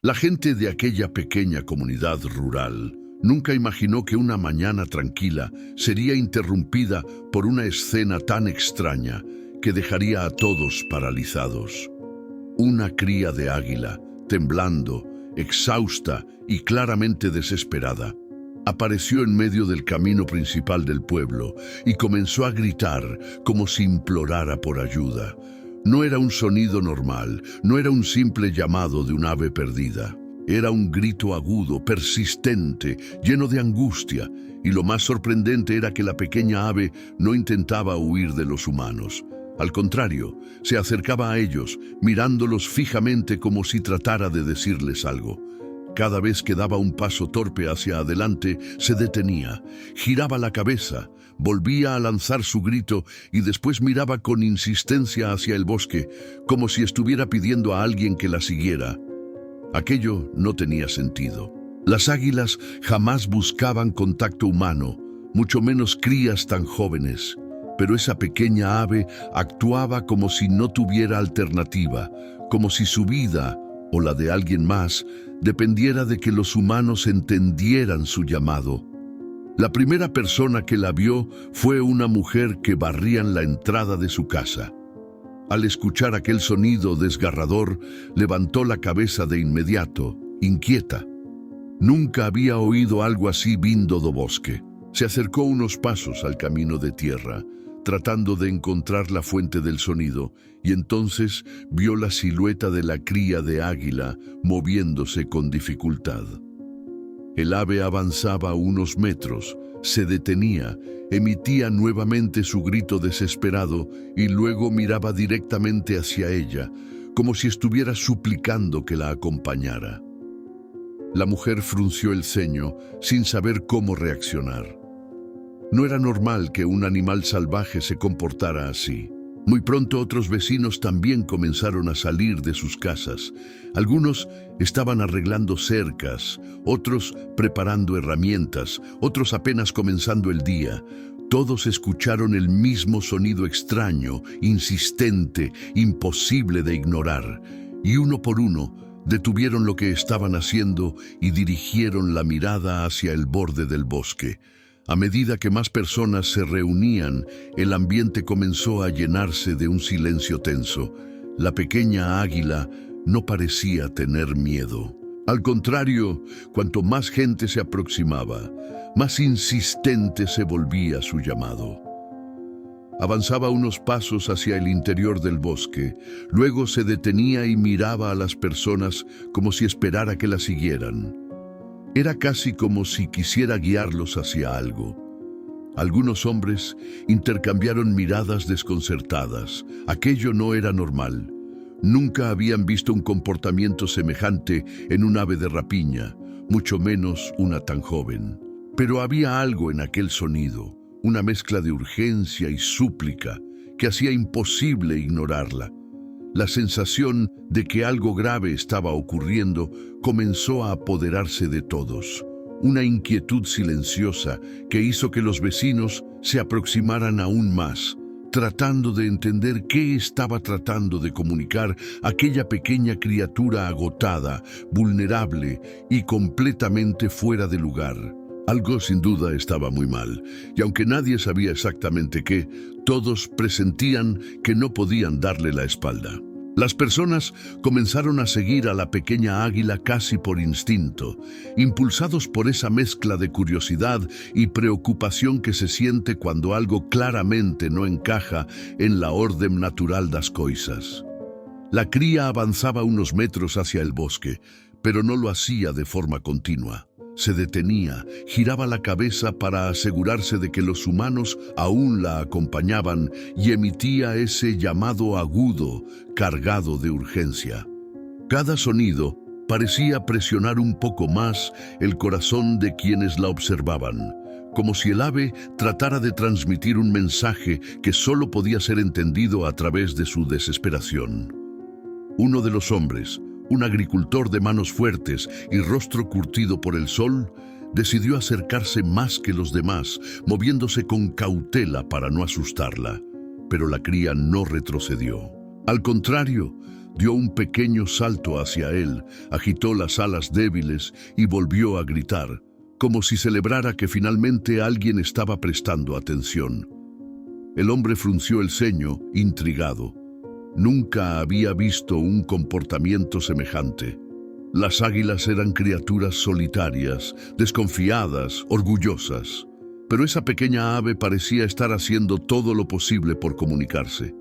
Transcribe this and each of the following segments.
La gente de aquella pequeña comunidad rural nunca imaginó que una mañana tranquila sería interrumpida por una escena tan extraña que dejaría a todos paralizados. Una cría de águila, temblando, exhausta y claramente desesperada, apareció en medio del camino principal del pueblo y comenzó a gritar como si implorara por ayuda. No era un sonido normal, no era un simple llamado de un ave perdida. Era un grito agudo, persistente, lleno de angustia, y lo más sorprendente era que la pequeña ave no intentaba huir de los humanos. Al contrario, se acercaba a ellos, mirándolos fijamente como si tratara de decirles algo. Cada vez que daba un paso torpe hacia adelante, se detenía, giraba la cabeza, volvía a lanzar su grito y después miraba con insistencia hacia el bosque, como si estuviera pidiendo a alguien que la siguiera. Aquello no tenía sentido. Las águilas jamás buscaban contacto humano, mucho menos crías tan jóvenes. Pero esa pequeña ave actuaba como si no tuviera alternativa, como si su vida, o la de alguien más, dependiera de que los humanos entendieran su llamado. La primera persona que la vio fue una mujer que barría en la entrada de su casa. Al escuchar aquel sonido desgarrador, levantó la cabeza de inmediato, inquieta. Nunca había oído algo así vindo do bosque. Se acercó unos pasos al camino de tierra, tratando de encontrar la fuente del sonido, y entonces vio la silueta de la cría de águila moviéndose con dificultad. El ave avanzaba unos metros, se detenía, emitía nuevamente su grito desesperado y luego miraba directamente hacia ella, como si estuviera suplicando que la acompañara. La mujer frunció el ceño sin saber cómo reaccionar. No era normal que un animal salvaje se comportara así. Muy pronto otros vecinos también comenzaron a salir de sus casas. Algunos estaban arreglando cercas, otros preparando herramientas, otros apenas comenzando el día. Todos escucharon el mismo sonido extraño, insistente, imposible de ignorar, y uno por uno detuvieron lo que estaban haciendo y dirigieron la mirada hacia el borde del bosque. A medida que más personas se reunían, el ambiente comenzó a llenarse de un silencio tenso. La pequeña águila no parecía tener miedo. Al contrario, cuanto más gente se aproximaba, más insistente se volvía su llamado. Avanzaba unos pasos hacia el interior del bosque, luego se detenía y miraba a las personas como si esperara que la siguieran. Era casi como si quisiera guiarlos hacia algo. Algunos hombres intercambiaron miradas desconcertadas. Aquello no era normal. Nunca habían visto un comportamiento semejante en un ave de rapiña, mucho menos una tan joven. Pero había algo en aquel sonido, una mezcla de urgencia y súplica que hacía imposible ignorarla. La sensación de que algo grave estaba ocurriendo comenzó a apoderarse de todos. Una inquietud silenciosa que hizo que los vecinos se aproximaran aún más, tratando de entender qué estaba tratando de comunicar aquella pequeña criatura agotada, vulnerable y completamente fuera de lugar. Algo sin duda estaba muy mal, y aunque nadie sabía exactamente qué, todos presentían que no podían darle la espalda. Las personas comenzaron a seguir a la pequeña águila casi por instinto, impulsados por esa mezcla de curiosidad y preocupación que se siente cuando algo claramente no encaja en la orden natural das coisas. La cría avanzaba unos metros hacia el bosque, pero no lo hacía de forma continua. Se detenía, giraba la cabeza para asegurarse de que los humanos aún la acompañaban y emitía ese llamado agudo, cargado de urgencia. Cada sonido parecía presionar un poco más el corazón de quienes la observaban, como si el ave tratara de transmitir un mensaje que solo podía ser entendido a través de su desesperación. Uno de los hombres, un agricultor de manos fuertes y rostro curtido por el sol, decidió acercarse más que los demás, moviéndose con cautela para no asustarla. Pero la cría no retrocedió. Al contrario, dio un pequeño salto hacia él, agitó las alas débiles y volvió a gritar, como si celebrara que finalmente alguien estaba prestando atención. El hombre frunció el ceño, intrigado. Nunca había visto un comportamiento semejante. Las águilas eran criaturas solitarias, desconfiadas, orgullosas. Pero esa pequeña ave parecía estar haciendo todo lo posible por comunicarse.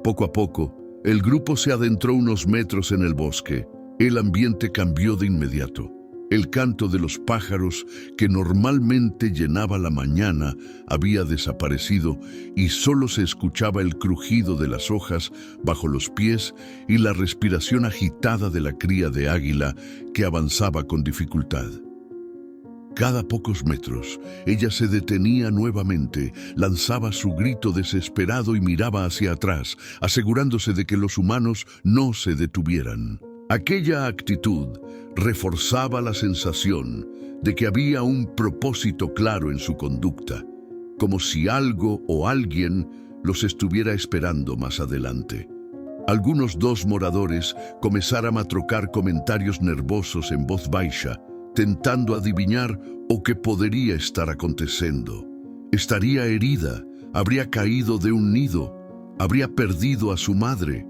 Poco a poco, el grupo se adentró unos metros en el bosque. El ambiente cambió de inmediato. El canto de los pájaros, que normalmente llenaba la mañana, había desaparecido y solo se escuchaba el crujido de las hojas bajo los pies y la respiración agitada de la cría de águila que avanzaba con dificultad. Cada pocos metros, ella se detenía nuevamente, lanzaba su grito desesperado y miraba hacia atrás, asegurándose de que los humanos no se detuvieran. Aquella actitud reforzaba la sensación de que había un propósito claro en su conducta, como si algo o alguien los estuviera esperando más adelante. Algunos dos moradores comenzaron a trocar comentarios nervosos en voz baixa, tentando adivinar o qué podría estar aconteciendo. Estaría herida, habría caído de un nido, habría perdido a su madre.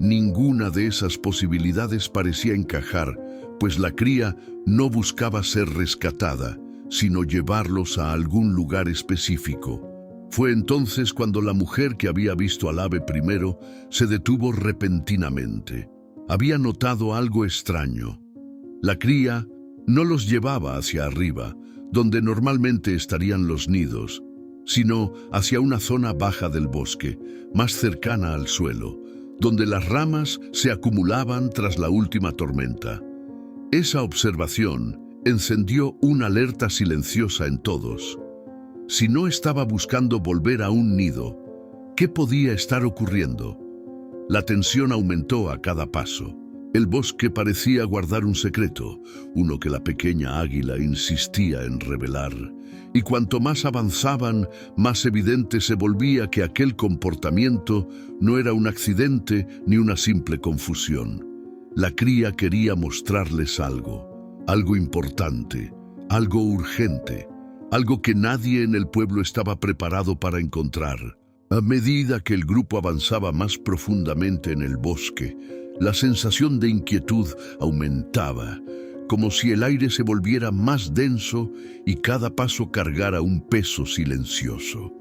Ninguna de esas posibilidades parecía encajar, pues la cría no buscaba ser rescatada, sino llevarlos a algún lugar específico. Fue entonces cuando la mujer que había visto al ave primero se detuvo repentinamente. Había notado algo extraño. La cría no los llevaba hacia arriba, donde normalmente estarían los nidos, sino hacia una zona baja del bosque, más cercana al suelo, donde las ramas se acumulaban tras la última tormenta. Esa observación encendió una alerta silenciosa en todos. Si no estaba buscando volver a un nido, ¿qué podía estar ocurriendo? La tensión aumentó a cada paso. El bosque parecía guardar un secreto, uno que la pequeña águila insistía en revelar. Y cuanto más avanzaban, más evidente se volvía que aquel comportamiento no era un accidente ni una simple confusión. La cría quería mostrarles algo importante, algo urgente, algo que nadie en el pueblo estaba preparado para encontrar. A medida que el grupo avanzaba más profundamente en el bosque, la sensación de inquietud aumentaba, como si el aire se volviera más denso y cada paso cargara un peso silencioso.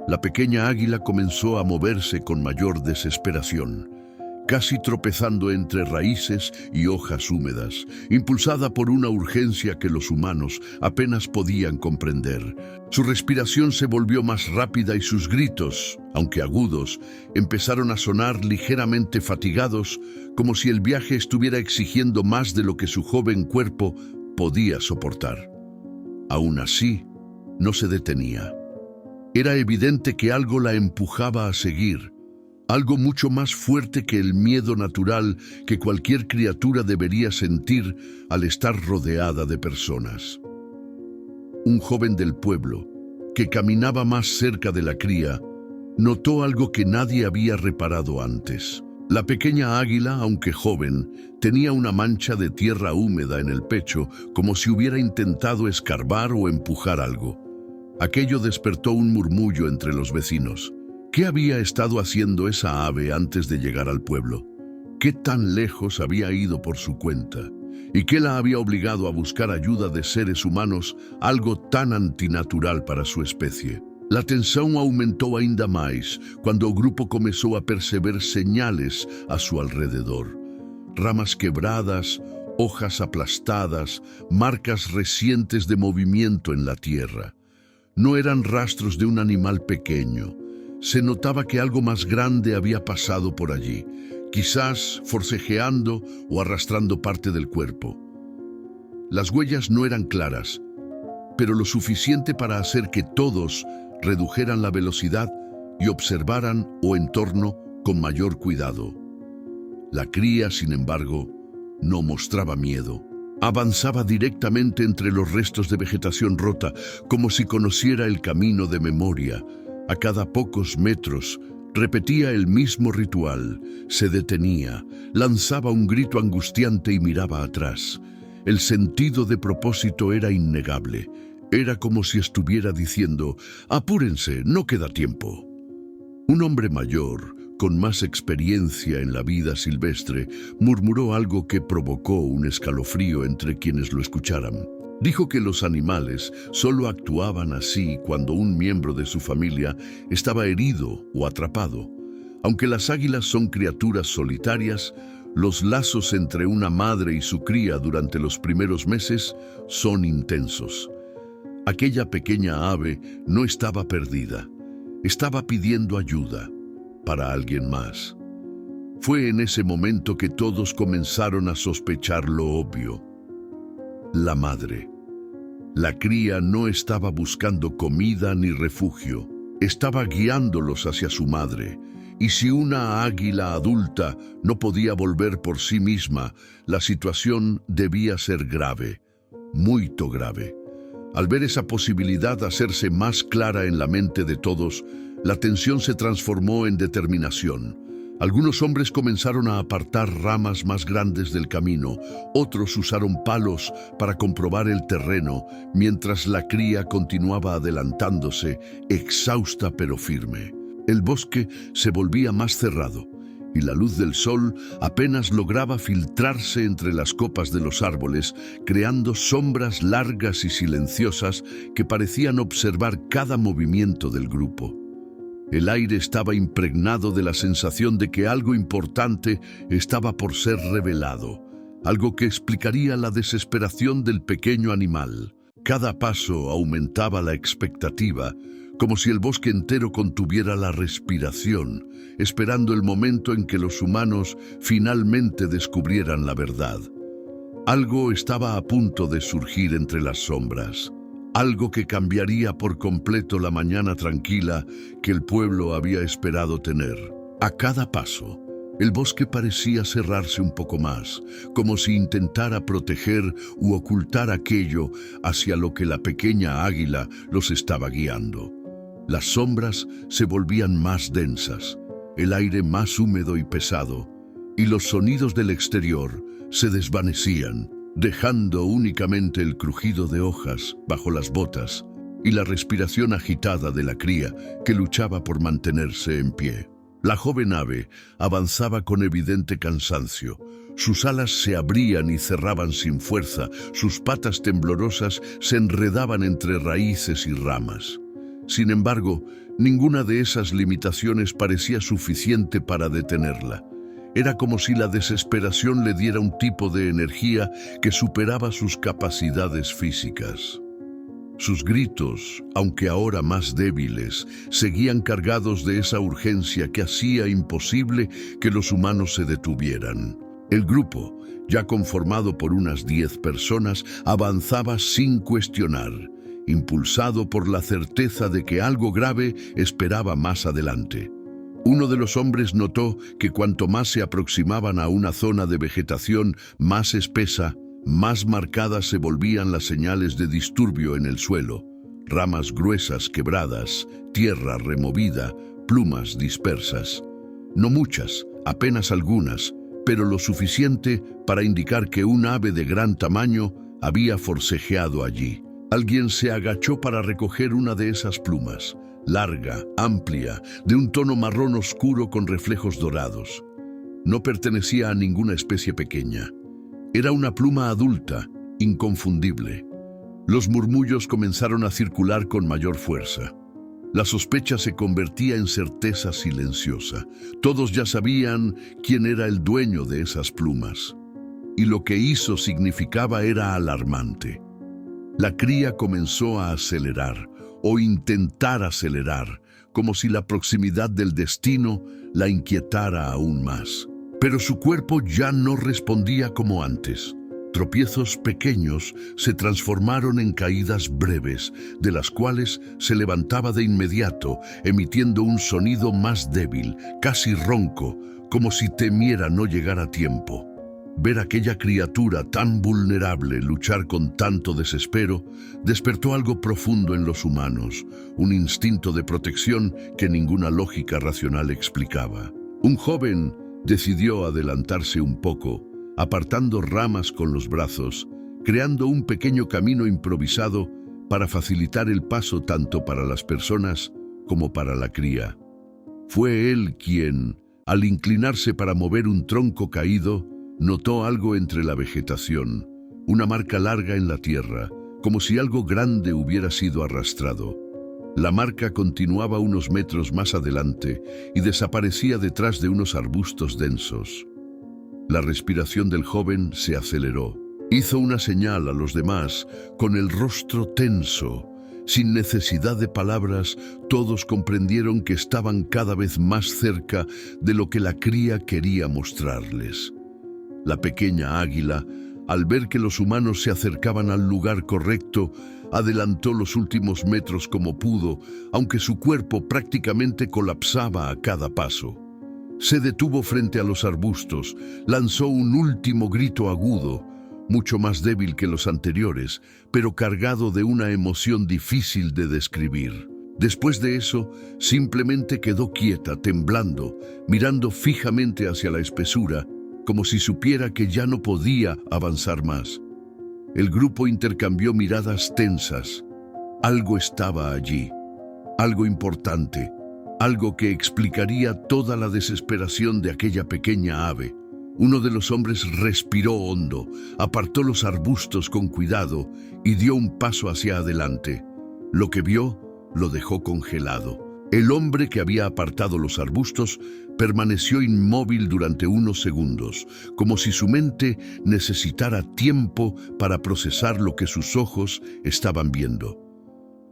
La pequeña águila comenzó a moverse con mayor desesperación, casi tropezando entre raíces y hojas húmedas, impulsada por una urgencia que los humanos apenas podían comprender. Su respiración se volvió más rápida y sus gritos, aunque agudos, empezaron a sonar ligeramente fatigados, como si el viaje estuviera exigiendo más de lo que su joven cuerpo podía soportar. Aún así, no se detenía. Era evidente que algo la empujaba a seguir, algo mucho más fuerte que el miedo natural que cualquier criatura debería sentir al estar rodeada de personas. Un joven del pueblo, que caminaba más cerca de la cría, notó algo que nadie había reparado antes. La pequeña águila, aunque joven, tenía una mancha de tierra húmeda en el pecho, como si hubiera intentado escarbar o empujar algo. Aquello despertó un murmullo entre los vecinos. ¿Qué había estado haciendo esa ave antes de llegar al pueblo? ¿Qué tan lejos había ido por su cuenta? ¿Y qué la había obligado a buscar ayuda de seres humanos, algo tan antinatural para su especie? La tensión aumentó ainda más cuando el grupo comenzó a perceber señales a su alrededor. Ramas quebradas, hojas aplastadas, marcas recientes de movimiento en la tierra. No eran rastros de un animal pequeño. Se notaba que algo más grande había pasado por allí, quizás forcejeando o arrastrando parte del cuerpo. Las huellas no eran claras, pero lo suficiente para hacer que todos redujeran la velocidad y observaran el entorno con mayor cuidado. La cría, sin embargo, no mostraba miedo. Avanzaba directamente entre los restos de vegetación rota, como si conociera el camino de memoria. A cada pocos metros, Repetía el mismo ritual, se detenía, lanzaba un grito angustiante y miraba atrás. El sentido de propósito era innegable. Era como si estuviera diciendo: «Apúrense, no queda tiempo». Un hombre mayor, con más experiencia en la vida silvestre, murmuró algo que provocó un escalofrío entre quienes lo escucharan. Dijo que los animales solo actuaban así cuando un miembro de su familia estaba herido o atrapado. Aunque las águilas son criaturas solitarias, los lazos entre una madre y su cría durante los primeros meses son intensos. Aquella pequeña ave no estaba perdida, estaba pidiendo ayuda para alguien más. Fue en ese momento que todos comenzaron a sospechar lo obvio. La madre. La cría no estaba buscando comida ni refugio, estaba guiándolos hacia su madre. Y si una águila adulta no podía volver por sí misma, la situación debía ser grave, muy grave. Al ver esa posibilidad hacerse más clara en la mente de todos, la tensión se transformó en determinación. Algunos hombres comenzaron a apartar ramas más grandes del camino, otros usaron palos para comprobar el terreno, mientras la cría continuaba adelantándose, exhausta pero firme. El bosque se volvía más cerrado, y la luz del sol apenas lograba filtrarse entre las copas de los árboles, creando sombras largas y silenciosas que parecían observar cada movimiento del grupo. El aire estaba impregnado de la sensación de que algo importante estaba por ser revelado, algo que explicaría la desesperación del pequeño animal. Cada paso aumentaba la expectativa, como si el bosque entero contuviera la respiración, esperando el momento en que los humanos finalmente descubrieran la verdad. Algo estaba a punto de surgir entre las sombras. Algo que cambiaría por completo la mañana tranquila que el pueblo había esperado tener. A cada paso, el bosque parecía cerrarse un poco más, como si intentara proteger u ocultar aquello hacia lo que la pequeña águila los estaba guiando. Las sombras se volvían más densas, el aire más húmedo y pesado, y los sonidos del exterior se desvanecían, dejando únicamente el crujido de hojas bajo las botas y la respiración agitada de la cría que luchaba por mantenerse en pie. La joven ave avanzaba con evidente cansancio. Sus alas se abrían y cerraban sin fuerza, sus patas temblorosas se enredaban entre raíces y ramas. Sin embargo, ninguna de esas limitaciones parecía suficiente para detenerla. Era como si la desesperación le diera un tipo de energía que superaba sus capacidades físicas. Sus gritos, aunque ahora más débiles, seguían cargados de esa urgencia que hacía imposible que los humanos se detuvieran. El grupo, ya conformado por unas 10 personas, avanzaba sin cuestionar, impulsado por la certeza de que algo grave esperaba más adelante. Uno de los hombres notó que cuanto más se aproximaban a una zona de vegetación más espesa, más marcadas se volvían las señales de disturbio en el suelo: ramas gruesas quebradas, tierra removida, plumas dispersas. No muchas, apenas algunas, pero lo suficiente para indicar que un ave de gran tamaño había forcejeado allí. Alguien se agachó para recoger una de esas plumas, larga, amplia, de un tono marrón oscuro con reflejos dorados. No pertenecía a ninguna especie pequeña. Era una pluma adulta, inconfundible. Los murmullos comenzaron a circular con mayor fuerza. La sospecha se convertía en certeza silenciosa. Todos ya sabían quién era el dueño de esas plumas. Y lo que hizo significaba era alarmante. La cría comenzó a acelerar, o intentar acelerar, como si la proximidad del destino la inquietara aún más. Pero su cuerpo ya no respondía como antes. Tropiezos pequeños se transformaron en caídas breves, de las cuales se levantaba de inmediato, emitiendo un sonido más débil, casi ronco, como si temiera no llegar a tiempo. Ver aquella criatura tan vulnerable luchar con tanto desespero despertó algo profundo en los humanos, un instinto de protección que ninguna lógica racional explicaba. Un joven decidió adelantarse un poco, apartando ramas con los brazos, creando un pequeño camino improvisado para facilitar el paso tanto para las personas como para la cría. Fue él quien, al inclinarse para mover un tronco caído, notó algo entre la vegetación, una marca larga en la tierra, como si algo grande hubiera sido arrastrado. La marca continuaba unos metros más adelante y desaparecía detrás de unos arbustos densos. La respiración del joven se aceleró. Hizo una señal a los demás, con el rostro tenso. Sin necesidad de palabras, todos comprendieron que estaban cada vez más cerca de lo que la cría quería mostrarles. La pequeña águila, al ver que los humanos se acercaban al lugar correcto, adelantó los últimos metros como pudo, aunque su cuerpo prácticamente colapsaba a cada paso. Se detuvo frente a los arbustos, lanzó un último grito agudo, mucho más débil que los anteriores, pero cargado de una emoción difícil de describir. Después de eso, simplemente quedó quieta, temblando, mirando fijamente hacia la espesura, como si supiera que ya no podía avanzar más. El grupo intercambió miradas tensas. Algo estaba allí, algo importante, algo que explicaría toda la desesperación de aquella pequeña ave. Uno de los hombres respiró hondo, apartó los arbustos con cuidado y dio un paso hacia adelante. Lo que vio lo dejó congelado. El hombre que había apartado los arbustos permaneció inmóvil durante unos segundos, como si su mente necesitara tiempo para procesar lo que sus ojos estaban viendo.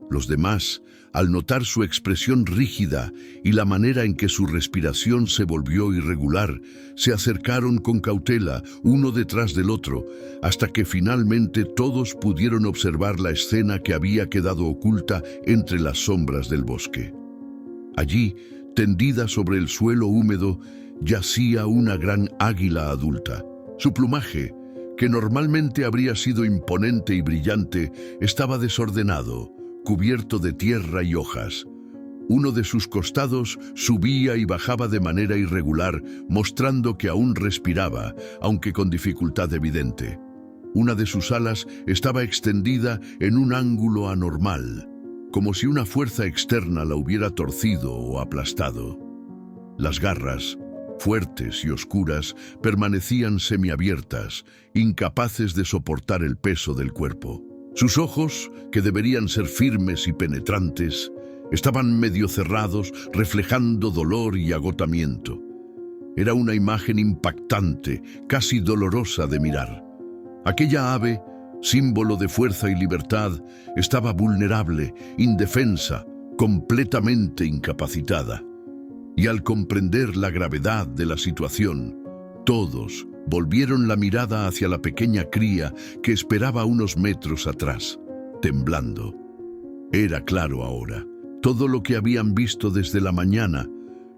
Los demás, al notar su expresión rígida y la manera en que su respiración se volvió irregular, se acercaron con cautela, uno detrás del otro, hasta que finalmente todos pudieron observar la escena que había quedado oculta entre las sombras del bosque. Allí, tendida sobre el suelo húmedo, yacía una gran águila adulta. Su plumaje, que normalmente habría sido imponente y brillante, estaba desordenado, cubierto de tierra y hojas. Uno de sus costados subía y bajaba de manera irregular, mostrando que aún respiraba, aunque con dificultad evidente. Una de sus alas estaba extendida en un ángulo anormal, como si una fuerza externa la hubiera torcido o aplastado. Las garras, fuertes y oscuras, permanecían semiabiertas, incapaces de soportar el peso del cuerpo. Sus ojos, que deberían ser firmes y penetrantes, estaban medio cerrados, reflejando dolor y agotamiento. Era una imagen impactante, casi dolorosa de mirar. Aquella ave, símbolo de fuerza y libertad, estaba vulnerable, indefensa, completamente incapacitada. Y al comprender la gravedad de la situación, todos volvieron la mirada hacia la pequeña cría que esperaba unos metros atrás, temblando. Era claro ahora, todo lo que habían visto desde la mañana,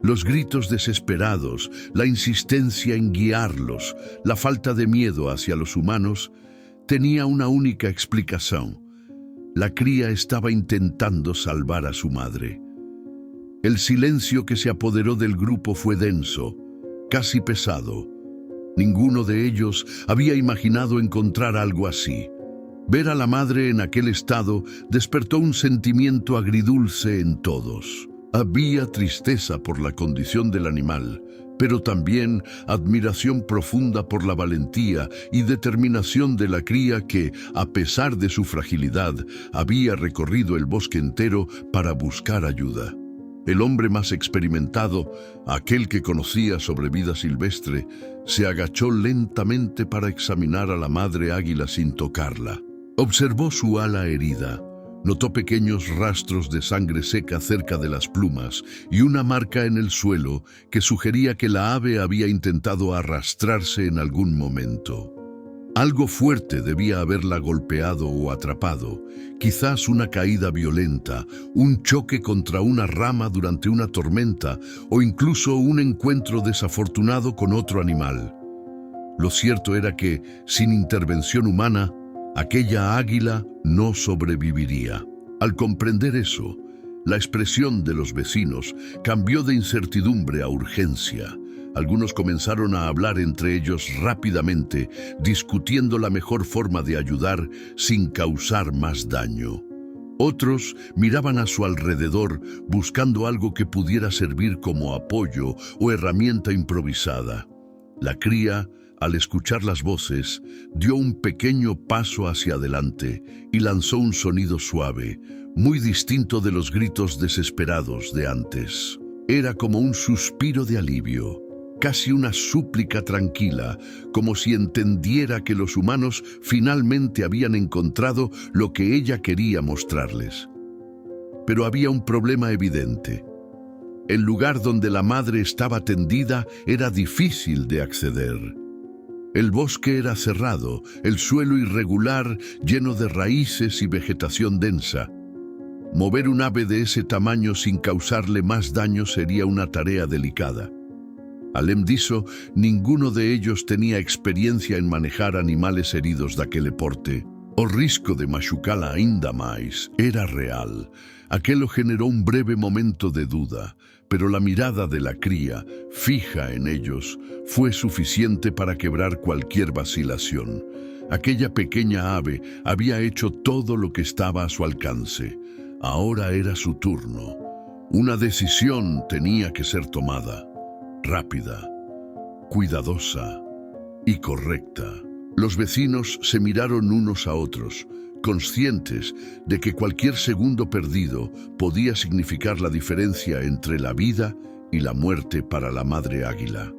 los gritos desesperados, la insistencia en guiarlos, la falta de miedo hacia los humanos, tenía una única explicación. La cría estaba intentando salvar a su madre. El silencio que se apoderó del grupo fue denso, casi pesado. Ninguno de ellos había imaginado encontrar algo así. Ver a la madre en aquel estado despertó un sentimiento agridulce en todos. Había tristeza por la condición del animal, pero también admiración profunda por la valentía y determinación de la cría que, a pesar de su fragilidad, había recorrido el bosque entero para buscar ayuda. El hombre más experimentado, aquel que conocía sobre vida silvestre, se agachó lentamente para examinar a la madre águila sin tocarla. Observó su ala herida, notó pequeños rastros de sangre seca cerca de las plumas y una marca en el suelo que sugería que la ave había intentado arrastrarse en algún momento. Algo fuerte debía haberla golpeado o atrapado, quizás una caída violenta, un choque contra una rama durante una tormenta o incluso un encuentro desafortunado con otro animal. Lo cierto era que, sin intervención humana, aquella águila no sobreviviría. Al comprender eso, la expresión de los vecinos cambió de incertidumbre a urgencia. Algunos comenzaron a hablar entre ellos rápidamente, discutiendo la mejor forma de ayudar sin causar más daño. Otros miraban a su alrededor buscando algo que pudiera servir como apoyo o herramienta improvisada. La cría, al escuchar las voces, dio un pequeño paso hacia adelante y lanzó un sonido suave, muy distinto de los gritos desesperados de antes. Era como un suspiro de alivio, casi una súplica tranquila, como si entendiera que los humanos finalmente habían encontrado lo que ella quería mostrarles. Pero había un problema evidente. El lugar donde la madre estaba tendida era difícil de acceder. El bosque era cerrado, el suelo irregular, lleno de raíces y vegetación densa. Mover un ave de ese tamaño sin causarle más daño sería una tarea delicada. Alem diso, ninguno de ellos tenía experiencia en manejar animales heridos de aquel porte. O risco de machucá-la ainda mais era real. Aquello generó un breve momento de duda, pero la mirada de la cría, fija en ellos, fue suficiente para quebrar cualquier vacilación. Aquella pequeña ave había hecho todo lo que estaba a su alcance. Ahora era su turno. Una decisión tenía que ser tomada. Rápida, cuidadosa y correcta. Los vecinos se miraron unos a otros, conscientes de que cualquier segundo perdido podía significar la diferencia entre la vida y la muerte para la madre águila.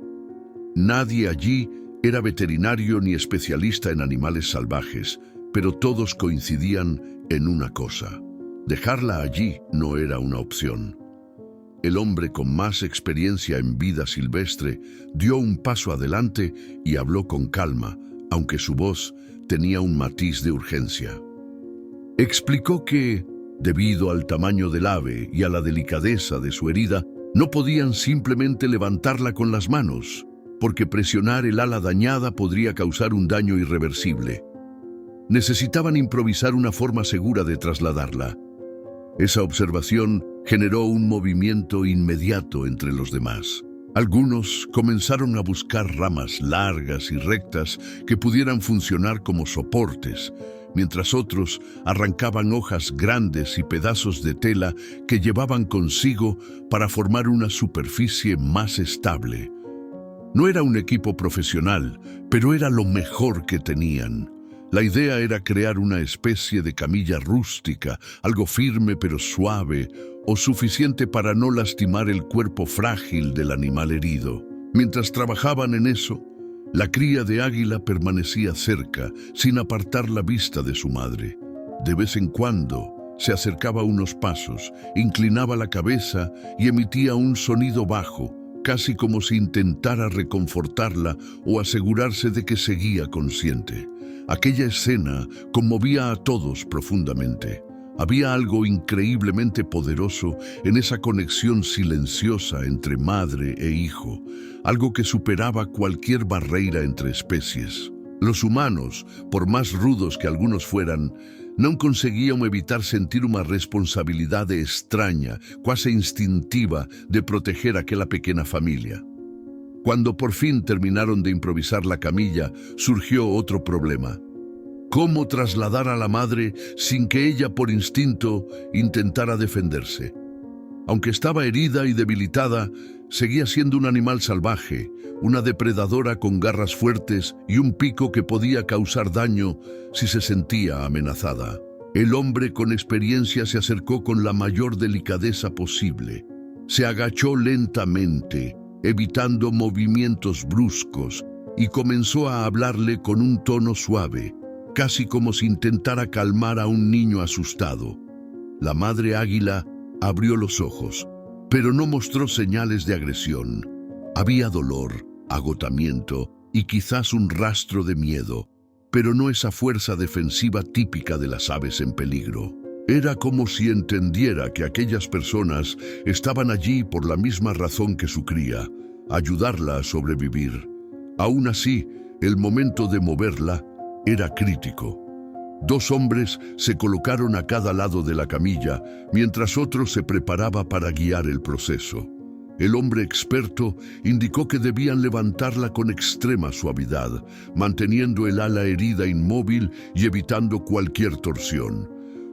Nadie allí era veterinario ni especialista en animales salvajes, pero todos coincidían en una cosa: dejarla allí no era una opción. El hombre con más experiencia en vida silvestre dio un paso adelante y habló con calma, aunque su voz tenía un matiz de urgencia. Explicó que, debido al tamaño del ave y a la delicadeza de su herida, no podían simplemente levantarla con las manos, porque presionar el ala dañada podría causar un daño irreversible. Necesitaban improvisar una forma segura de trasladarla. Esa observación generó un movimiento inmediato entre los demás. Algunos comenzaron a buscar ramas largas y rectas que pudieran funcionar como soportes, mientras otros arrancaban hojas grandes y pedazos de tela que llevaban consigo para formar una superficie más estable. No era un equipo profesional, pero era lo mejor que tenían. La idea era crear una especie de camilla rústica, algo firme pero suave, o suficiente para no lastimar el cuerpo frágil del animal herido. Mientras trabajaban en eso, la cría de águila permanecía cerca, sin apartar la vista de su madre. De vez en cuando, se acercaba unos pasos, inclinaba la cabeza y emitía un sonido bajo, casi como si intentara reconfortarla o asegurarse de que seguía consciente. Aquella escena conmovía a todos profundamente. Había algo increíblemente poderoso en esa conexión silenciosa entre madre e hijo, algo que superaba cualquier barrera entre especies. Los humanos, por más rudos que algunos fueran, no conseguían evitar sentir una responsabilidad extraña, casi instintiva, de proteger a aquella pequeña familia. Cuando por fin terminaron de improvisar la camilla, surgió otro problema. ¿Cómo trasladar a la madre sin que ella por instinto intentara defenderse? Aunque estaba herida y debilitada, seguía siendo un animal salvaje, una depredadora con garras fuertes y un pico que podía causar daño si se sentía amenazada. El hombre con experiencia se acercó con la mayor delicadeza posible. Se agachó lentamente, evitando movimientos bruscos, y comenzó a hablarle con un tono suave, casi como si intentara calmar a un niño asustado. La madre águila abrió los ojos, pero no mostró señales de agresión. Había dolor, agotamiento y quizás un rastro de miedo, pero no esa fuerza defensiva típica de las aves en peligro. Era como si entendiera que aquellas personas estaban allí por la misma razón que su cría: ayudarla a sobrevivir. Aún así, El momento de moverla era crítico. 2 hombres se colocaron a cada lado de la camilla, mientras otro se preparaba para guiar el proceso. El hombre experto indicó que debían levantarla con extrema suavidad, manteniendo el ala herida inmóvil y evitando cualquier torsión.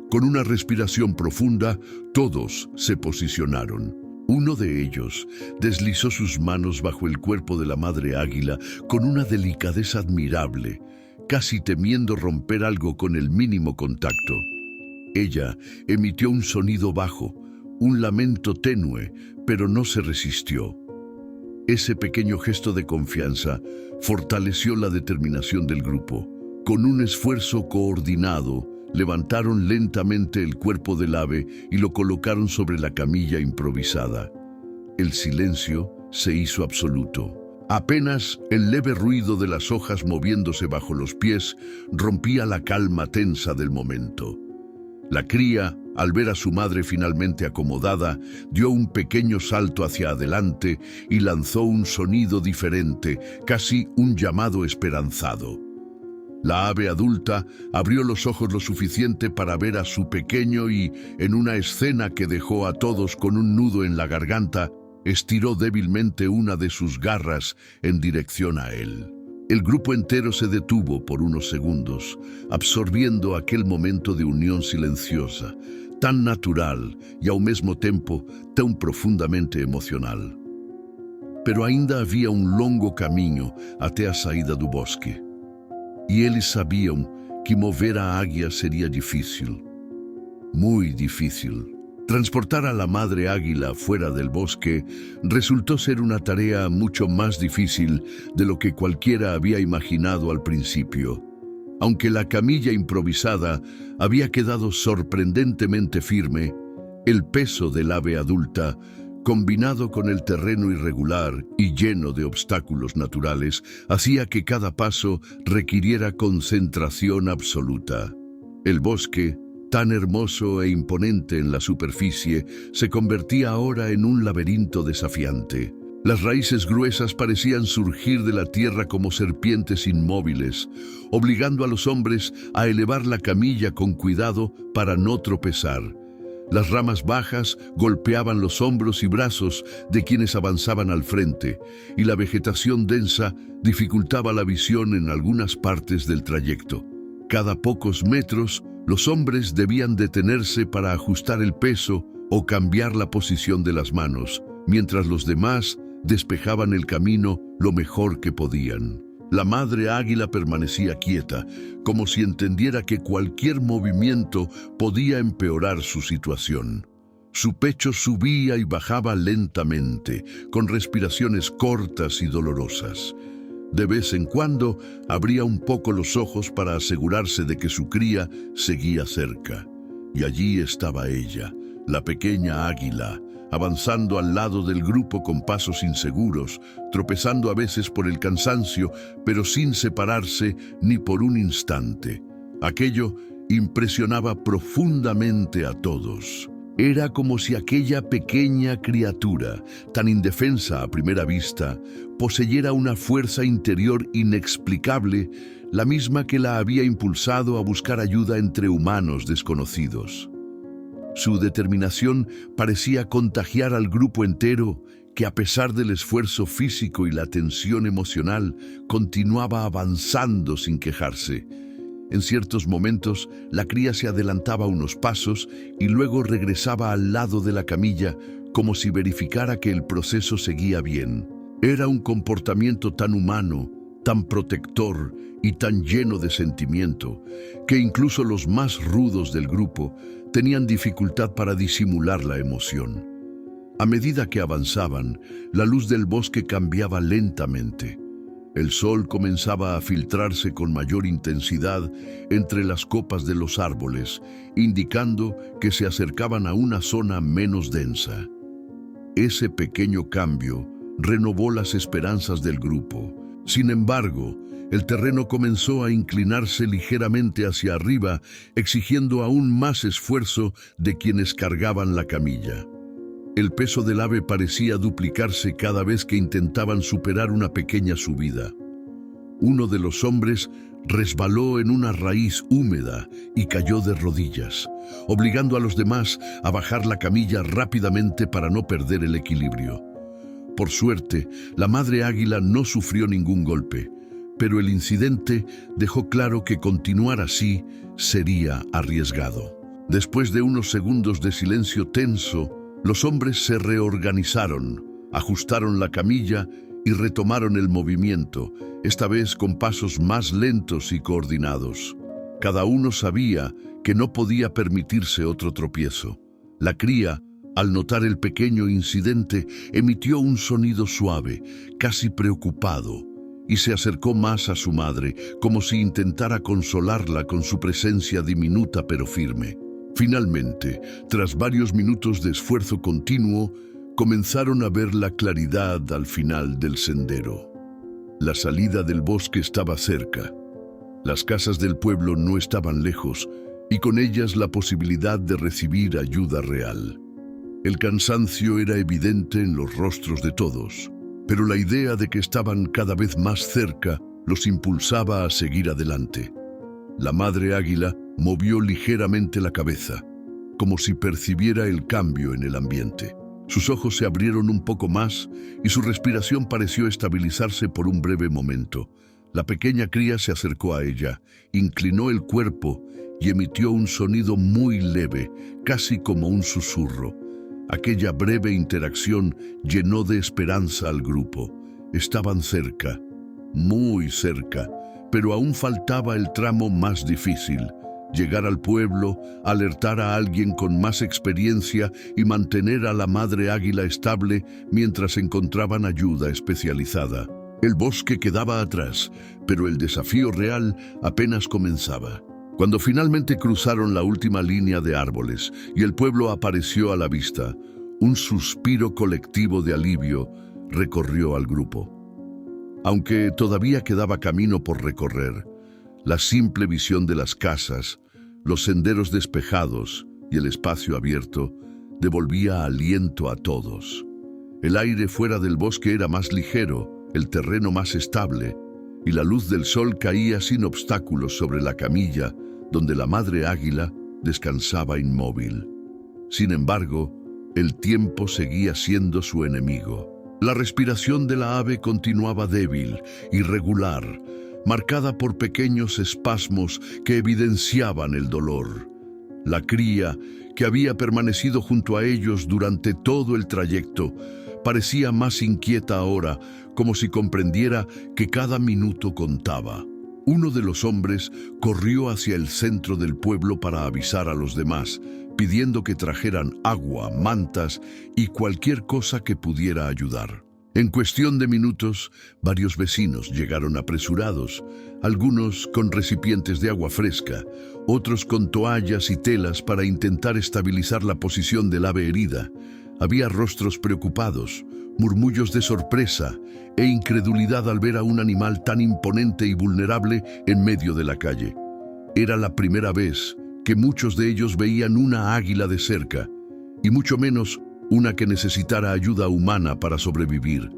Con una respiración profunda, todos se posicionaron. Uno de ellos deslizó sus manos bajo el cuerpo de la madre águila con una delicadeza admirable, casi temiendo romper algo con el mínimo contacto. Ella emitió un sonido bajo, un lamento tenue, pero no se resistió. Ese pequeño gesto de confianza fortaleció la determinación del grupo. Con un esfuerzo coordinado, levantaron lentamente el cuerpo del ave y lo colocaron sobre la camilla improvisada. El silencio se hizo absoluto. Apenas el leve ruido de las hojas moviéndose bajo los pies rompía la calma tensa del momento. La cría, al ver a su madre finalmente acomodada, dio un pequeño salto hacia adelante y lanzó un sonido diferente, casi un llamado esperanzado. La ave adulta abrió los ojos lo suficiente para ver a su pequeño y, en una escena que dejó a todos con un nudo en la garganta, estiró débilmente una de sus garras en dirección a él. El grupo entero se detuvo por unos segundos, absorbiendo aquel momento de unión silenciosa, tan natural y ao mesmo tempo tão profundamente emocional. Pero ainda havia um longo caminho até a saída do bosque. E eles sabiam que mover a águia seria difícil, muy difícil. Transportar a la madre águila fuera del bosque resultó ser una tarea mucho más difícil de lo que cualquiera había imaginado al principio. Aunque la camilla improvisada había quedado sorprendentemente firme, el peso del ave adulta, combinado con el terreno irregular y lleno de obstáculos naturales, hacía que cada paso requiriera concentración absoluta. El bosque, tan hermoso e imponente en la superficie, se convertía ahora en un laberinto desafiante. Las raíces gruesas parecían surgir de la tierra como serpientes inmóviles, obligando a los hombres a elevar la camilla con cuidado para no tropezar. Las ramas bajas golpeaban los hombros y brazos de quienes avanzaban al frente, y la vegetación densa dificultaba la visión en algunas partes del trayecto. Cada pocos metros, los hombres debían detenerse para ajustar el peso o cambiar la posición de las manos, mientras los demás despejaban el camino lo mejor que podían. La madre águila permanecía quieta, como si entendiera que cualquier movimiento podía empeorar su situación. Su pecho subía y bajaba lentamente, con respiraciones cortas y dolorosas. De vez en cuando abría un poco los ojos para asegurarse de que su cría seguía cerca. Y allí estaba ella, la pequeña águila, avanzando al lado del grupo con pasos inseguros, tropezando a veces por el cansancio, pero sin separarse ni por un instante. Aquello impresionaba profundamente a todos. Era como si aquella pequeña criatura, tan indefensa a primera vista, poseyera una fuerza interior inexplicable, la misma que la había impulsado a buscar ayuda entre humanos desconocidos. Su determinación parecía contagiar al grupo entero, que a pesar del esfuerzo físico y la tensión emocional, continuaba avanzando sin quejarse. En ciertos momentos, la cría se adelantaba unos pasos y luego regresaba al lado de la camilla, como si verificara que el proceso seguía bien. Era un comportamiento tan humano, tan protector y tan lleno de sentimiento, que incluso los más rudos del grupo tenían dificultad para disimular la emoción. A medida que avanzaban, la luz del bosque cambiaba lentamente. El sol comenzaba a filtrarse con mayor intensidad entre las copas de los árboles, indicando que se acercaban a una zona menos densa. Ese pequeño cambio renovó las esperanzas del grupo. Sin embargo, el terreno comenzó a inclinarse ligeramente hacia arriba, exigiendo aún más esfuerzo de quienes cargaban la camilla. El peso del ave parecía duplicarse cada vez que intentaban superar una pequeña subida. Uno de los hombres resbaló en una raíz húmeda y cayó de rodillas, obligando a los demás a bajar la camilla rápidamente para no perder el equilibrio. Por suerte, la madre águila no sufrió ningún golpe, pero el incidente dejó claro que continuar así sería arriesgado. Después de unos segundos de silencio tenso, los hombres se reorganizaron, ajustaron la camilla y retomaron el movimiento, esta vez con pasos más lentos y coordinados. Cada uno sabía que no podía permitirse otro tropiezo. La cría, al notar el pequeño incidente, emitió un sonido suave, casi preocupado, y se acercó más a su madre, como si intentara consolarla con su presencia diminuta pero firme. Finalmente, tras varios minutos de esfuerzo continuo, comenzaron a ver la claridad al final del sendero. La salida del bosque estaba cerca. Las casas del pueblo no estaban lejos, y con ellas la posibilidad de recibir ayuda real. El cansancio era evidente en los rostros de todos, pero la idea de que estaban cada vez más cerca los impulsaba a seguir adelante. La madre águila movió ligeramente la cabeza, como si percibiera el cambio en el ambiente. Sus ojos se abrieron un poco más y su respiración pareció estabilizarse por un breve momento. La pequeña cría se acercó a ella, inclinó el cuerpo y emitió un sonido muy leve, casi como un susurro. Aquella breve interacción llenó de esperanza al grupo. Estaban cerca, muy cerca, pero aún faltaba el tramo más difícil: llegar al pueblo, alertar a alguien con más experiencia y mantener a la madre águila estable mientras encontraban ayuda especializada. El bosque quedaba atrás, pero el desafío real apenas comenzaba. Cuando finalmente cruzaron la última línea de árboles y el pueblo apareció a la vista, un suspiro colectivo de alivio recorrió al grupo. Aunque todavía quedaba camino por recorrer, la simple visión de las casas, los senderos despejados y el espacio abierto devolvía aliento a todos. El aire fuera del bosque era más ligero, el terreno más estable, y la luz del sol caía sin obstáculos sobre la camilla donde la madre águila descansaba inmóvil. Sin embargo, el tiempo seguía siendo su enemigo. La respiración de la ave continuaba débil, irregular, marcada por pequeños espasmos que evidenciaban el dolor. La cría, que había permanecido junto a ellos durante todo el trayecto, parecía más inquieta ahora, como si comprendiera que cada minuto contaba. Uno de los hombres corrió hacia el centro del pueblo para avisar a los demás, pidiendo que trajeran agua, mantas y cualquier cosa que pudiera ayudar. En cuestión de minutos, varios vecinos llegaron apresurados, algunos con recipientes de agua fresca, otros con toallas y telas para intentar estabilizar la posición del ave herida. Había rostros preocupados, murmullos de sorpresa e incredulidad al ver a un animal tan imponente y vulnerable en medio de la calle. Era la primera vez que muchos de ellos veían una águila de cerca, y mucho menos una que necesitara ayuda humana para sobrevivir.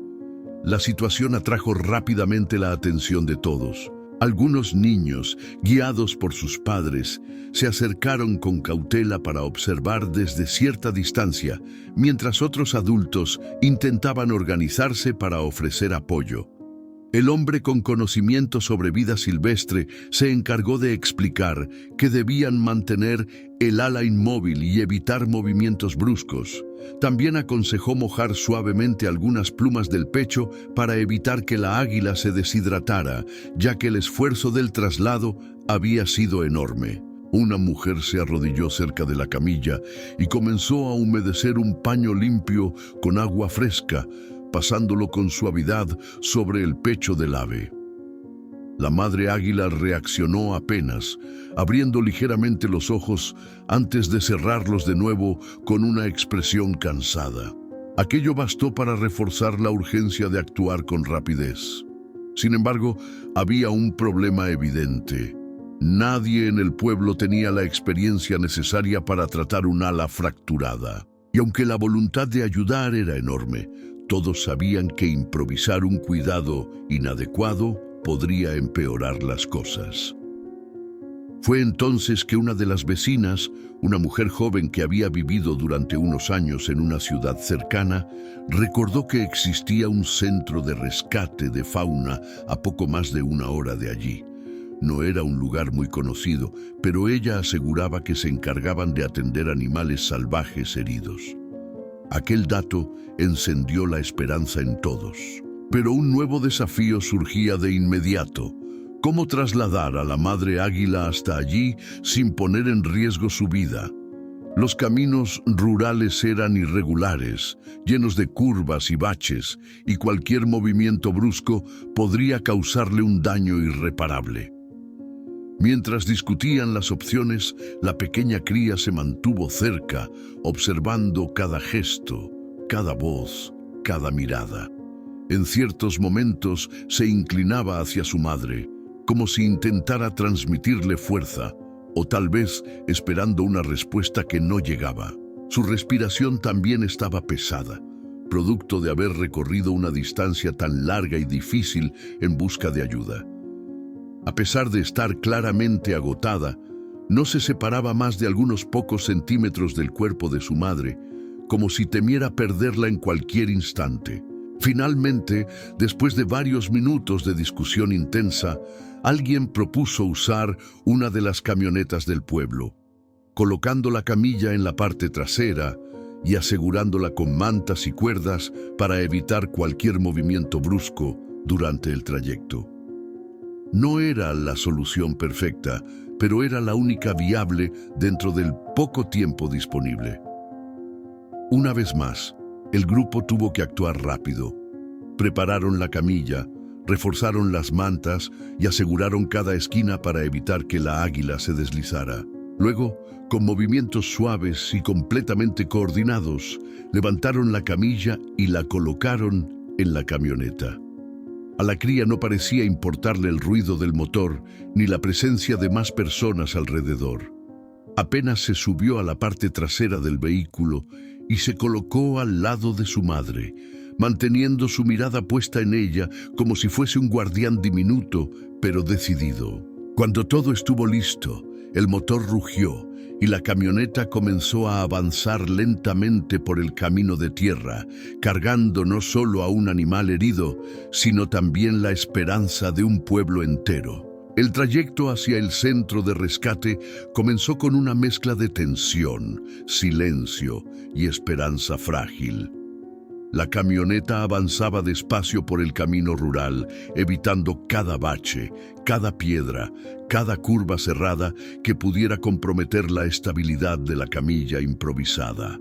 La situación atrajo rápidamente la atención de todos. Algunos niños, guiados por sus padres, se acercaron con cautela para observar desde cierta distancia, mientras otros adultos intentaban organizarse para ofrecer apoyo. El hombre con conocimiento sobre vida silvestre se encargó de explicar que debían mantener el ala inmóvil y evitar movimientos bruscos. También aconsejó mojar suavemente algunas plumas del pecho para evitar que la águila se deshidratara, ya que el esfuerzo del traslado había sido enorme. Una mujer se arrodilló cerca de la camilla y comenzó a humedecer un paño limpio con agua fresca, pasándolo con suavidad sobre el pecho del ave. La madre águila reaccionó apenas, abriendo ligeramente los ojos antes de cerrarlos de nuevo con una expresión cansada. Aquello bastó para reforzar la urgencia de actuar con rapidez. Sin embargo, había un problema evidente. Nadie en el pueblo tenía la experiencia necesaria para tratar un ala fracturada. Y aunque la voluntad de ayudar era enorme, todos sabían que improvisar un cuidado inadecuado podría empeorar las cosas. Fue entonces que una de las vecinas, una mujer joven que había vivido durante unos años en una ciudad cercana, recordó que existía un centro de rescate de fauna a poco más de 1 hora de allí. No era un lugar muy conocido, pero ella aseguraba que se encargaban de atender animales salvajes heridos. Aquel dato encendió la esperanza en todos. Pero un nuevo desafío surgía de inmediato. ¿Cómo trasladar a la madre águila hasta allí sin poner en riesgo su vida? Los caminos rurales eran irregulares, llenos de curvas y baches, y cualquier movimiento brusco podría causarle un daño irreparable. Mientras discutían las opciones, la pequeña cría se mantuvo cerca, observando cada gesto, cada voz, cada mirada. En ciertos momentos se inclinaba hacia su madre, como si intentara transmitirle fuerza, o tal vez esperando una respuesta que no llegaba. Su respiración también estaba pesada, producto de haber recorrido una distancia tan larga y difícil en busca de ayuda. A pesar de estar claramente agotada, no se separaba más de algunos pocos centímetros del cuerpo de su madre, como si temiera perderla en cualquier instante. Finalmente, después de varios minutos de discusión intensa, alguien propuso usar una de las camionetas del pueblo, colocando la camilla en la parte trasera y asegurándola con mantas y cuerdas para evitar cualquier movimiento brusco durante el trayecto. No era la solución perfecta, pero era la única viable dentro del poco tiempo disponible. Una vez más, el grupo tuvo que actuar rápido. Prepararon la camilla, reforzaron las mantas y aseguraron cada esquina para evitar que la águila se deslizara. Luego, con movimientos suaves y completamente coordinados, levantaron la camilla y la colocaron en la camioneta. A la cría no parecía importarle el ruido del motor ni la presencia de más personas alrededor. Apenas se subió a la parte trasera del vehículo y se colocó al lado de su madre, manteniendo su mirada puesta en ella como si fuese un guardián diminuto, pero decidido. Cuando todo estuvo listo, el motor rugió y la camioneta comenzó a avanzar lentamente por el camino de tierra, cargando no solo a un animal herido, sino también la esperanza de un pueblo entero. El trayecto hacia el centro de rescate comenzó con una mezcla de tensión, silencio y esperanza frágil. La camioneta avanzaba despacio por el camino rural, evitando cada bache, cada piedra, cada curva cerrada que pudiera comprometer la estabilidad de la camilla improvisada.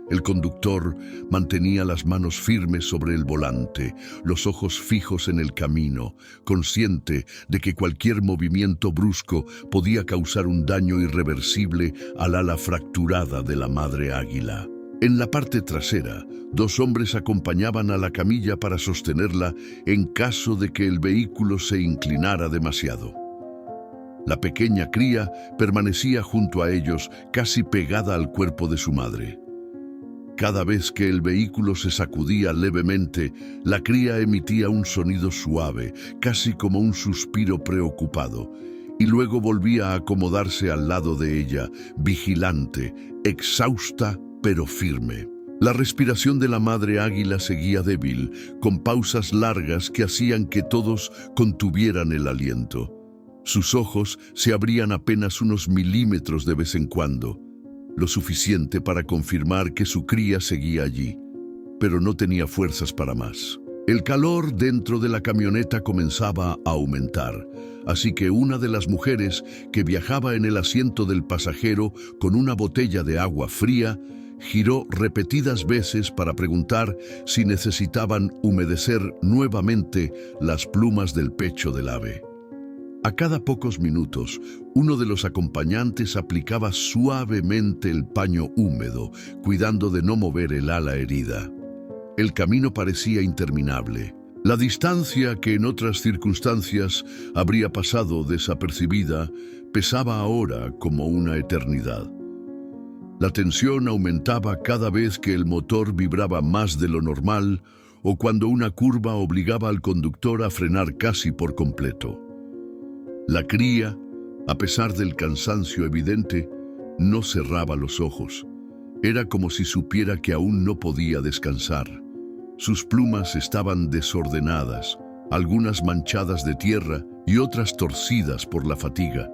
El conductor mantenía las manos firmes sobre el volante, los ojos fijos en el camino, consciente de que cualquier movimiento brusco podía causar un daño irreversible al ala fracturada de la madre águila. En la parte trasera, 2 hombres acompañaban a la camilla para sostenerla en caso de que el vehículo se inclinara demasiado. La pequeña cría permanecía junto a ellos, casi pegada al cuerpo de su madre. Cada vez que el vehículo se sacudía levemente, la cría emitía un sonido suave, casi como un suspiro preocupado, y luego volvía a acomodarse al lado de ella, vigilante, exhausta pero firme. La respiración de la madre águila seguía débil, con pausas largas que hacían que todos contuvieran el aliento. Sus ojos se abrían apenas unos milímetros de vez en cuando, lo suficiente para confirmar que su cría seguía allí, pero no tenía fuerzas para más. El calor dentro de la camioneta comenzaba a aumentar, así que una de las mujeres que viajaba en el asiento del pasajero con una botella de agua fría giró repetidas veces para preguntar si necesitaban humedecer nuevamente las plumas del pecho del ave. A cada pocos minutos, uno de los acompañantes aplicaba suavemente el paño húmedo, cuidando de no mover el ala herida. El camino parecía interminable. La distancia que en otras circunstancias habría pasado desapercibida pesaba ahora como una eternidad. La tensión aumentaba cada vez que el motor vibraba más de lo normal o cuando una curva obligaba al conductor a frenar casi por completo. La cría, a pesar del cansancio evidente, no cerraba los ojos. Era como si supiera que aún no podía descansar. Sus plumas estaban desordenadas, algunas manchadas de tierra y otras torcidas por la fatiga,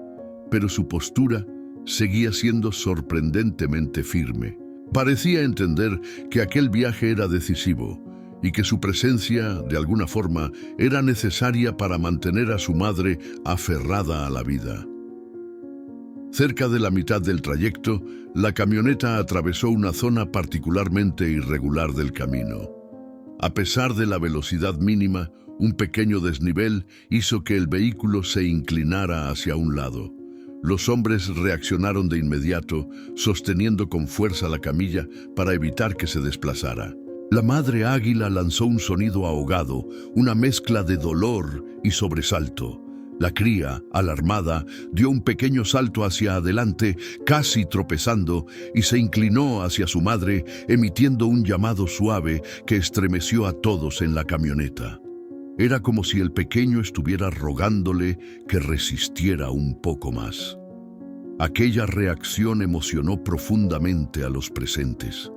pero su postura seguía siendo sorprendentemente firme. Parecía entender que aquel viaje era decisivo y que su presencia, de alguna forma, era necesaria para mantener a su madre aferrada a la vida. Cerca de la mitad del trayecto, la camioneta atravesó una zona particularmente irregular del camino. A pesar de la velocidad mínima, un pequeño desnivel hizo que el vehículo se inclinara hacia un lado. Los hombres reaccionaron de inmediato, sosteniendo con fuerza la camilla para evitar que se desplazara. La madre águila lanzó un sonido ahogado, una mezcla de dolor y sobresalto. La cría, alarmada, dio un pequeño salto hacia adelante, casi tropezando, y se inclinó hacia su madre, emitiendo un llamado suave que estremeció a todos en la camioneta. Era como si el pequeño estuviera rogándole que resistiera un poco más. Aquella reacción emocionó profundamente a los presentes.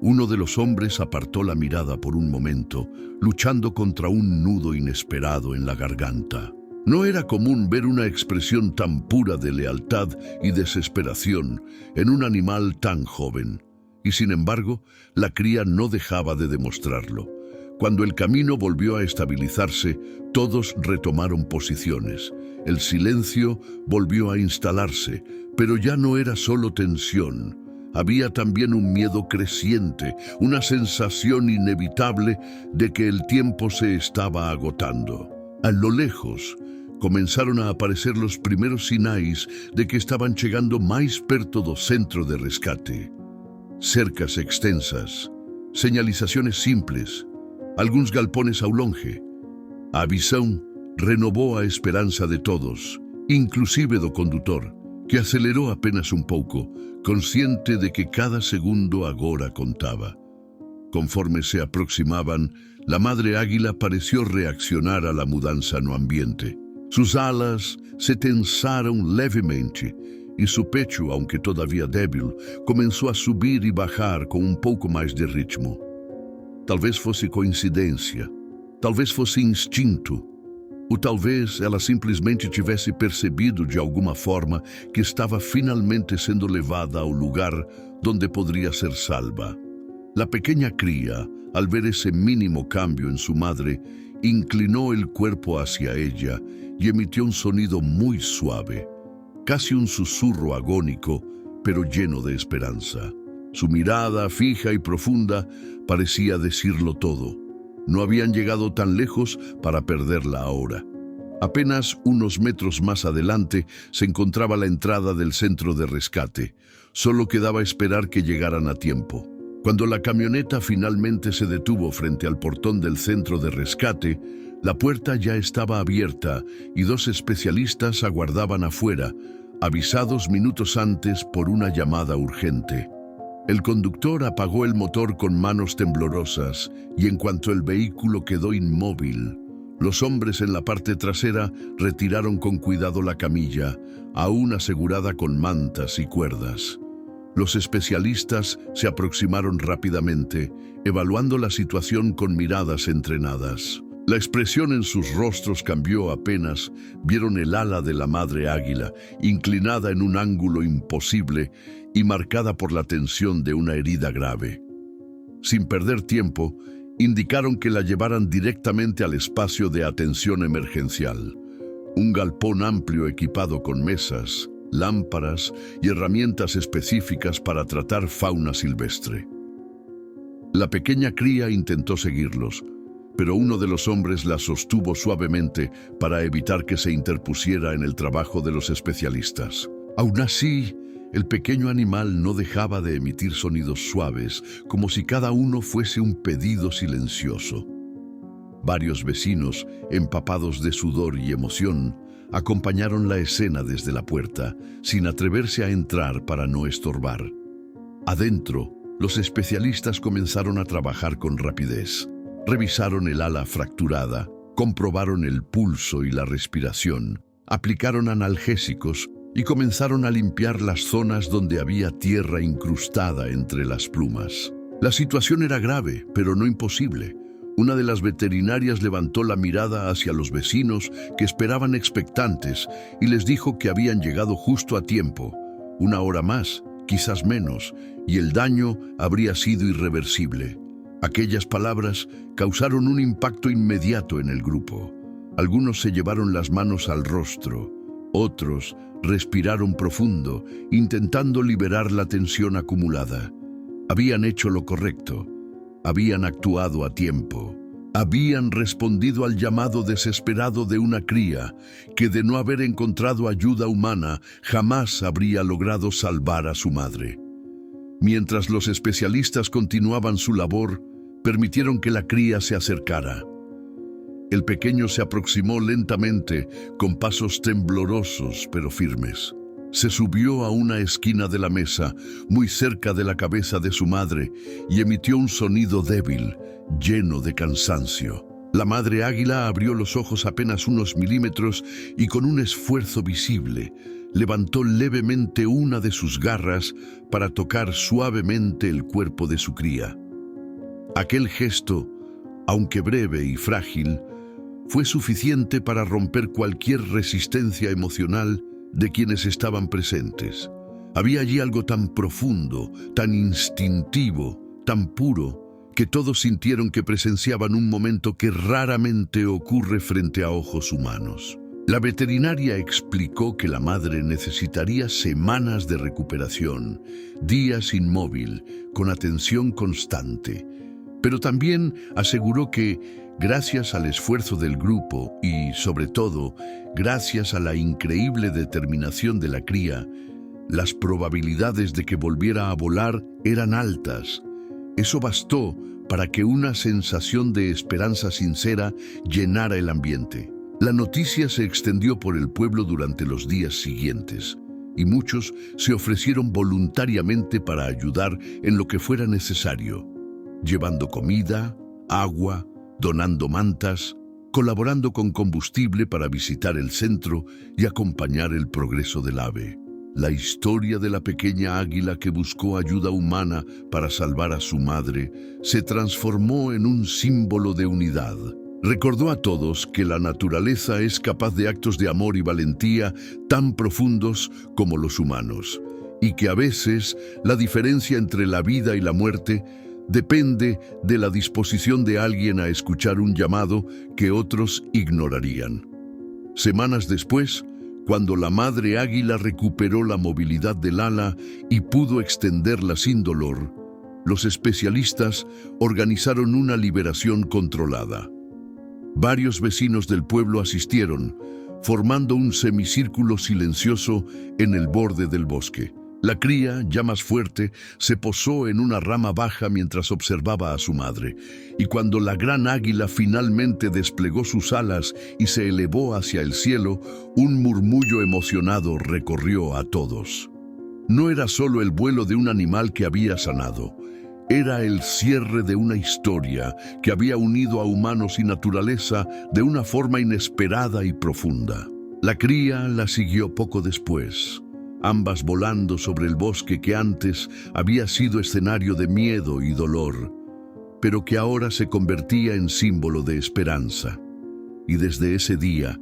Uno de los hombres apartó la mirada por un momento, luchando contra un nudo inesperado en la garganta. No era común ver una expresión tan pura de lealtad y desesperación en un animal tan joven, y sin embargo, la cría no dejaba de demostrarlo. Cuando el camino volvió a estabilizarse, todos retomaron posiciones. El silencio volvió a instalarse, pero ya no era solo tensión. Había también un miedo creciente, una sensación inevitable de que el tiempo se estaba agotando. A lo lejos, comenzaron a aparecer los primeros sinais de que estaban chegando máis perto do centro de rescate. Cercas extensas, señalizaciones simples, algúns galpones ao longe. A visão renovou a esperanza de todos, inclusive do condutor, que acelerou apenas un pouco, consciente de que cada segundo agora contaba. Conforme se aproximaban, la madre águila pareció reaccionar a la mudanza no ambiente. Sus alas se tensaron levemente y su pecho, aunque todavía débil, comenzó a subir y bajar con un pouco mais de ritmo. Talvez fosse coincidência, talvez fosse instinto, ou talvez ela simplesmente tivesse percebido de alguma forma que estava finalmente sendo levada ao lugar donde podría ser salva. La pequeña cría, al ver ese mínimo cambio en su madre, inclinó el cuerpo hacia ella y emitió un sonido muy suave, casi un susurro agónico, pero lleno de esperanza. Su mirada, fija y profunda, parecía decirlo todo. No habían llegado tan lejos para perderla ahora. Apenas unos metros más adelante se encontraba la entrada del centro de rescate. Solo quedaba esperar que llegaran a tiempo. Cuando la camioneta finalmente se detuvo frente al portón del centro de rescate, la puerta ya estaba abierta y dos especialistas aguardaban afuera, avisados minutos antes por una llamada urgente. El conductor apagó el motor con manos temblorosas y en cuanto el vehículo quedó inmóvil, los hombres en la parte trasera retiraron con cuidado la camilla, aún asegurada con mantas y cuerdas. Los especialistas se aproximaron rápidamente, evaluando la situación con miradas entrenadas. La expresión en sus rostros cambió apenas vieron el ala de la madre águila, inclinada en un ángulo imposible y marcada por la tensión de una herida grave. Sin perder tiempo, indicaron que la llevaran directamente al espacio de atención emergencial, un galpón amplio equipado con mesas, lámparas y herramientas específicas para tratar fauna silvestre. La pequeña cría intentó seguirlos, pero uno de los hombres la sostuvo suavemente para evitar que se interpusiera en el trabajo de los especialistas. Aún así, el pequeño animal no dejaba de emitir sonidos suaves, como si cada uno fuese un pedido silencioso. Varios vecinos, empapados de sudor y emoción, acompañaron la escena desde la puerta, sin atreverse a entrar para no estorbar. Adentro, los especialistas comenzaron a trabajar con rapidez. Revisaron el ala fracturada, comprobaron el pulso y la respiración, aplicaron analgésicos y comenzaron a limpiar las zonas donde había tierra incrustada entre las plumas. La situación era grave, pero no imposible. Una de las veterinarias levantó la mirada hacia los vecinos que esperaban expectantes y les dijo que habían llegado justo a tiempo. Una hora más, quizás menos, y el daño habría sido irreversible. Aquellas palabras causaron un impacto inmediato en el grupo. Algunos se llevaron las manos al rostro, otros respiraron profundo, intentando liberar la tensión acumulada. Habían hecho lo correcto, habían actuado a tiempo, habían respondido al llamado desesperado de una cría que, de no haber encontrado ayuda humana, jamás habría logrado salvar a su madre. Mientras los especialistas continuaban su labor, permitieron que la cría se acercara. El pequeño se aproximó lentamente, con pasos temblorosos pero firmes. Se subió a una esquina de la mesa, muy cerca de la cabeza de su madre, y emitió un sonido débil, lleno de cansancio. La madre águila abrió los ojos apenas unos milímetros y, con un esfuerzo visible, levantó levemente una de sus garras para tocar suavemente el cuerpo de su cría. Aquel gesto, aunque breve y frágil, fue suficiente para romper cualquier resistencia emocional de quienes estaban presentes. Había allí algo tan profundo, tan instintivo, tan puro, que todos sintieron que presenciaban un momento que raramente ocurre frente a ojos humanos. La veterinaria explicó que la madre necesitaría semanas de recuperación, días inmóvil, con atención constante, pero también aseguró que, gracias al esfuerzo del grupo y, sobre todo, gracias a la increíble determinación de la cría, las probabilidades de que volviera a volar eran altas. Eso bastó para que una sensación de esperanza sincera llenara el ambiente. La noticia se extendió por el pueblo durante los días siguientes, y muchos se ofrecieron voluntariamente para ayudar en lo que fuera necesario, llevando comida, agua, donando mantas, colaborando con combustible para visitar el centro y acompañar el progreso del ave. La historia de la pequeña águila que buscó ayuda humana para salvar a su madre se transformó en un símbolo de unidad. Recordó a todos que la naturaleza es capaz de actos de amor y valentía tan profundos como los humanos, y que a veces la diferencia entre la vida y la muerte depende de la disposición de alguien a escuchar un llamado que otros ignorarían. Semanas después, cuando la madre águila recuperó la movilidad del ala y pudo extenderla sin dolor, los especialistas organizaron una liberación controlada. Varios vecinos del pueblo asistieron, formando un semicírculo silencioso en el borde del bosque. La cría, ya más fuerte, se posó en una rama baja mientras observaba a su madre, y cuando la gran águila finalmente desplegó sus alas y se elevó hacia el cielo, un murmullo emocionado recorrió a todos. No era solo el vuelo de un animal que había sanado, era el cierre de una historia que había unido a humanos y naturaleza de una forma inesperada y profunda. La cría la siguió poco después, ambas volando sobre el bosque que antes había sido escenario de miedo y dolor, pero que ahora se convertía en símbolo de esperanza. Y desde ese día,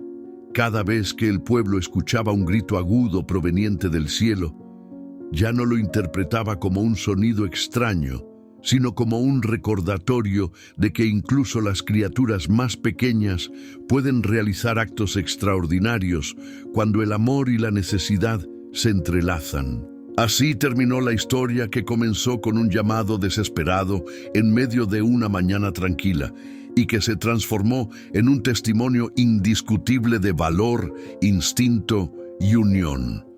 cada vez que el pueblo escuchaba un grito agudo proveniente del cielo, ya no lo interpretaba como un sonido extraño, sino como un recordatorio de que incluso las criaturas más pequeñas pueden realizar actos extraordinarios cuando el amor y la necesidad se entrelazan. Así terminó la historia que comenzó con un llamado desesperado en medio de una mañana tranquila y que se transformó en un testimonio indiscutible de valor, instinto y unión.